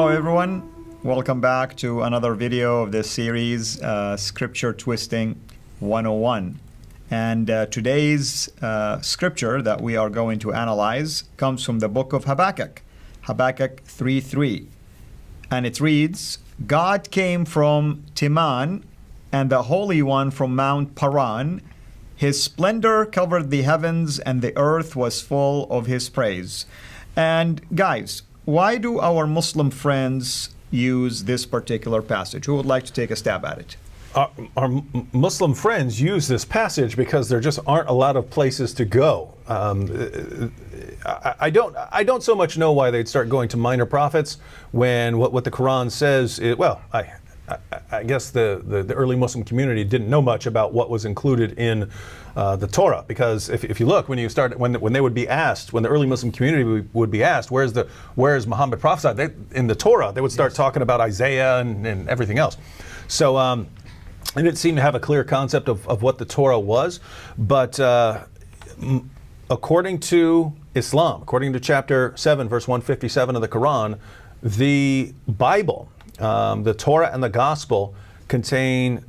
Hello everyone, welcome back to another video of this series, Scripture Twisting 101. And today's scripture that we are going to analyze comes from the book of Habakkuk, Habakkuk 3:3. And it reads, God came from Teman and the Holy One from Mount Paran. His splendor covered the heavens and the earth was full of his praise. And guys, why do our Muslim friends use this particular passage? Who would like to take a stab at it? Our Muslim friends use this passage because there just aren't a lot of places to go. I don't so much know why they'd start going to minor prophets when what the Quran says is, well, I guess the early Muslim community didn't know much about what was included in the Torah, because if you look, when they would be asked, when the early Muslim community would be asked, where's Muhammad prophesied, in the Torah, they would start talking about Isaiah and everything else. So they didn't seem to have a clear concept of what the Torah was, but according to Islam, according to chapter 7, verse 157 of the Quran, the Bible, the Torah and the Gospel contain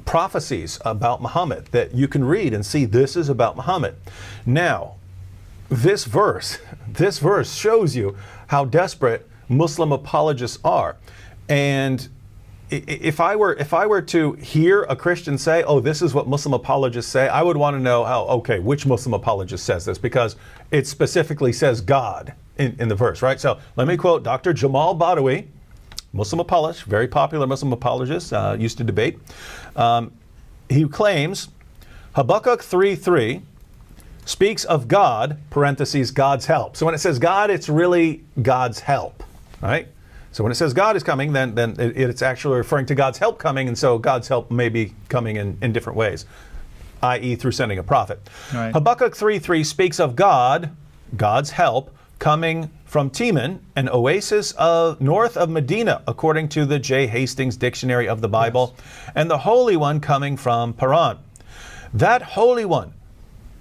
prophecies about Muhammad that you can read and see this is about Muhammad. Now, this verse shows you how desperate Muslim apologists are. And if I were to hear a Christian say, oh, this is what Muslim apologists say, I would want to know which Muslim apologist says this, because it specifically says God in the verse, right? So let me quote Dr. Jamal Badawi, Muslim apologist, very popular Muslim apologist, used to debate. He claims Habakkuk 3:3 speaks of God, parentheses, God's help. So when it says God, it's really God's help, right? So when it says God is coming, then it's actually referring to God's help coming, and so God's help may be coming in different ways, i.e. through sending a prophet. Right. Habakkuk 3:3 speaks of God, God's help, coming from Teman, an oasis north of Medina, according to the J. Hastings Dictionary of the Bible, yes, and the Holy One coming from Paran. That Holy One,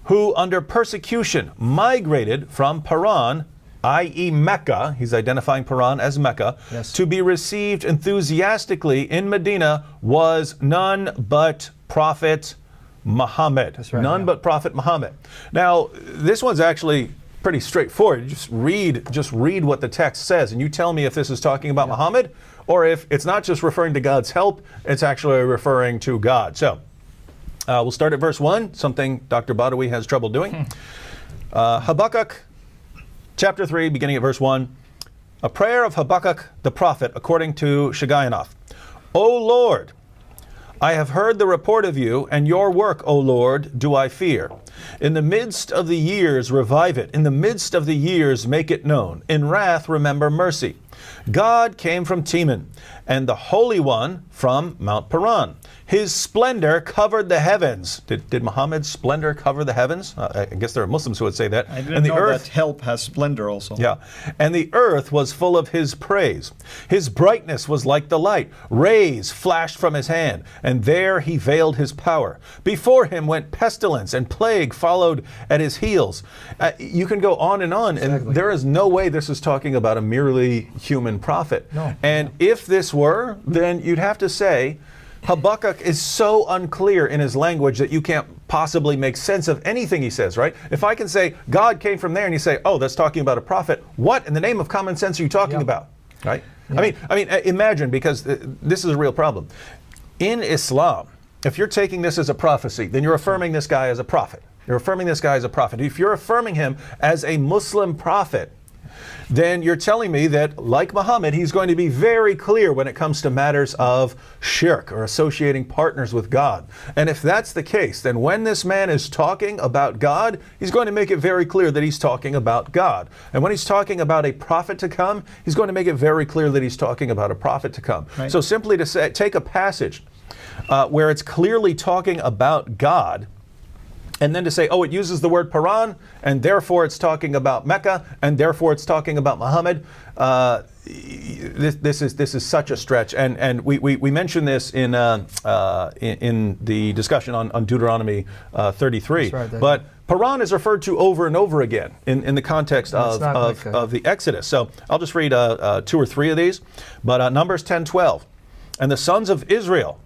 who under persecution migrated from Paran, i.e. Mecca, he's identifying Paran as Mecca, yes, to be received enthusiastically in Medina, was none but Prophet Muhammad. That's right, none but Prophet Muhammad. Now, this one's actually pretty straightforward. Just read what the text says, and you tell me if this is talking about Muhammad, or if it's not just referring to God's help, it's actually referring to God. So, we'll start at verse 1, something Dr. Badawi has trouble doing. Habakkuk chapter 3, beginning at verse 1. A prayer of Habakkuk the prophet, according to Shigionoth. O Lord, I have heard the report of you, and your work, O Lord, do I fear. In the midst of the years, revive it. In the midst of the years, make it known. In wrath, remember mercy. God came from Teman, and the Holy One from Mount Paran. His splendor covered the heavens. Did Muhammad's splendor cover the heavens? I guess there are Muslims who would say that. I didn't know that help has splendor also. Yeah. And the earth was full of his praise. His brightness was like the light. Rays flashed from his hand, and there he veiled his power. Before him went pestilence, and plague followed at his heels. You can go on, and there is no way this is talking about a merely human prophet. No. And if this were, then you'd have to say Habakkuk is so unclear in his language that you can't possibly make sense of anything he says, right? If I can say God came from there, and you say, oh, that's talking about a prophet, what in the name of common sense are you talking about, right? Yeah. I mean, imagine, because this is a real problem. In Islam, if you're taking this as a prophecy, then you're affirming this guy as a prophet. You're affirming this guy as a prophet. If you're affirming him as a Muslim prophet, then you're telling me that, like Muhammad, he's going to be very clear when it comes to matters of shirk or associating partners with God. And if that's the case, then when this man is talking about God, he's going to make it very clear that he's talking about God. And when he's talking about a prophet to come, he's going to make it very clear that he's talking about a prophet to come. Right. So simply to say, take a passage where it's clearly talking about God, and then to say, oh, it uses the word Paran, and therefore it's talking about Mecca, and therefore it's talking about Muhammad. This is such a stretch, and we mentioned this in the discussion on Deuteronomy 33. Right, Paran is referred to over and over again in the context of the Exodus. So I'll just read 2 or 3 of these. But Numbers 10:12. And the sons of Israel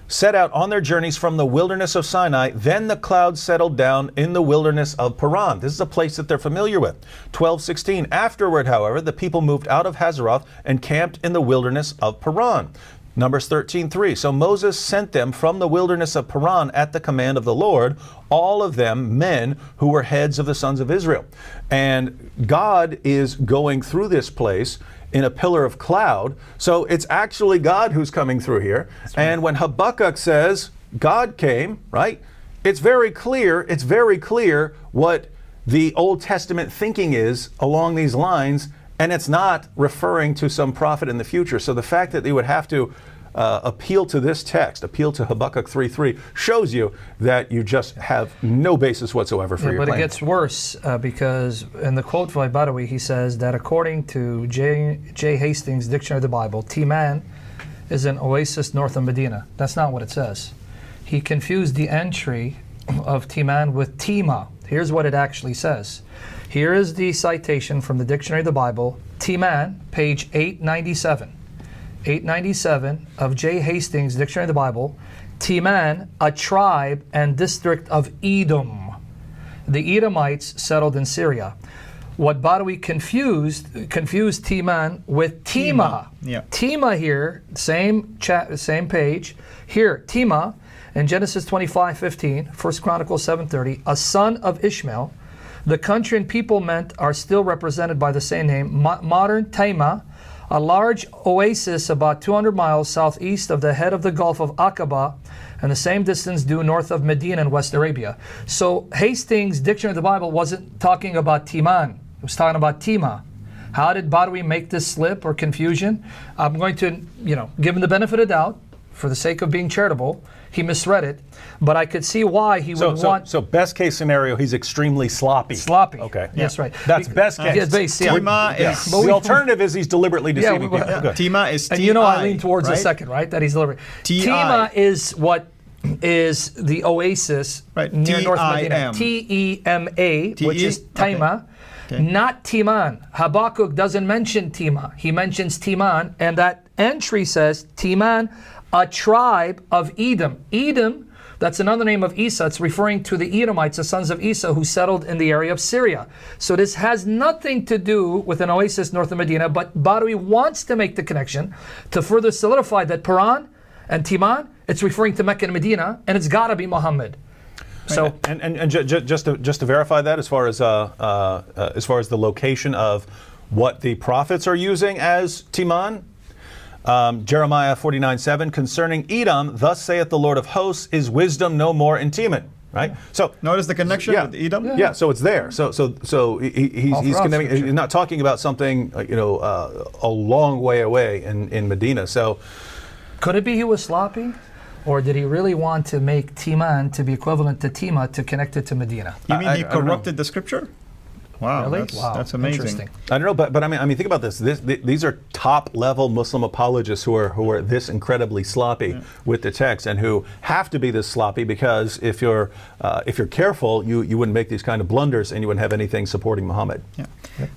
set out on their journeys from the wilderness of Sinai. Then the cloud settled down in the wilderness of Paran. This is a place that they're familiar with. 12:16. Afterward, however, the people moved out of Hazeroth and camped in the wilderness of Paran. Numbers 13:3. So Moses sent them from the wilderness of Paran at the command of the Lord, all of them men who were heads of the sons of Israel. And God is going through this place in a pillar of cloud. So it's actually God who's coming through here. Right. And when Habakkuk says God came, right, it's very clear what the Old Testament thinking is along these lines, and it's not referring to some prophet in the future. So the fact that they would have to appeal to this text, appeal to Habakkuk 3:3, shows you that you just have no basis whatsoever for your claim. But it gets worse because in the quote by Badawi, he says that according to J. Hastings' Dictionary of the Bible, Timan is an oasis north of Medina. That's not what it says. He confused the entry of Timan with Tima. Here's what it actually says. Here is the citation from the Dictionary of the Bible, Timan, page 897. 897 of J. Hastings' Dictionary of the Bible, Timan, a tribe and district of Edom. The Edomites settled in Syria. What Badawi confused Timan with Tima. Yeah. Tima here, same page. Here, Tima, in Genesis 25:15, 1 Chronicles 7:30, a son of Ishmael. The country and people meant are still represented by the same name, modern Taima, a large oasis about 200 miles southeast of the head of the Gulf of Aqaba, and the same distance due north of Medina in West Arabia. So Hastings' Dictionary of the Bible wasn't talking about Timan. It was talking about Tima. How did Badawi make this slip or confusion? I'm going to, give him the benefit of doubt for the sake of being charitable. He misread it, but I could see why he would want... So best case scenario, he's extremely sloppy. Sloppy. Okay. That's right. That's best case. Yes, base, yeah. Tima is... The alternative is he's deliberately deceiving people. Tima is T-I. And I lean towards the second, right? That he's deliberately... Tima is what is the oasis near North Medina. T-E-M-A, which is Taima. Okay. Not Timan. Habakkuk doesn't mention Tima. He mentions Timan, and that entry says Timan, a tribe of Edom. Edom, that's another name of Esau. It's referring to the Edomites, the sons of Esau, who settled in the area of Syria. So this has nothing to do with an oasis north of Medina, but Badawi wants to make the connection to further solidify that Paran and Timan, it's referring to Mecca and Medina, and it's got to be Muhammad. So and just to verify that, as far as the location of what the prophets are using as Timan, Jeremiah 49:7, concerning Edom, thus saith the Lord of hosts, is wisdom no more in Timan. Right. So notice the connection with Edom. Yeah. So it's there. So he's not talking about something a long way away in Medina. So could it be he was sloppy? Or did he really want to make Timan to be equivalent to Tima to connect it to Medina? You mean he corrupted the scripture? Wow, really? That's amazing. Interesting. I don't know, but I mean, think about this. These are top-level Muslim apologists who are this incredibly sloppy with the text, and who have to be this sloppy because if you're careful, you wouldn't make these kind of blunders, and you wouldn't have anything supporting Muhammad. Yeah.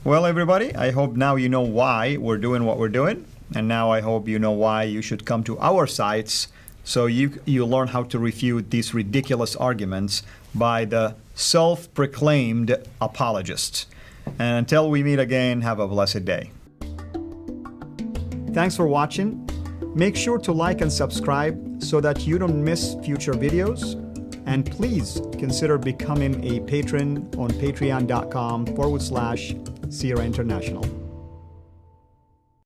Well, everybody, I hope now you know why we're doing what we're doing, and now I hope you know why you should come to our sites. So you learn how to refute these ridiculous arguments by the self-proclaimed apologists. And until we meet again, have a blessed day. Thanks for watching. Make sure to like and subscribe so that you don't miss future videos. And please consider becoming a patron on patreon.com/Sierra International.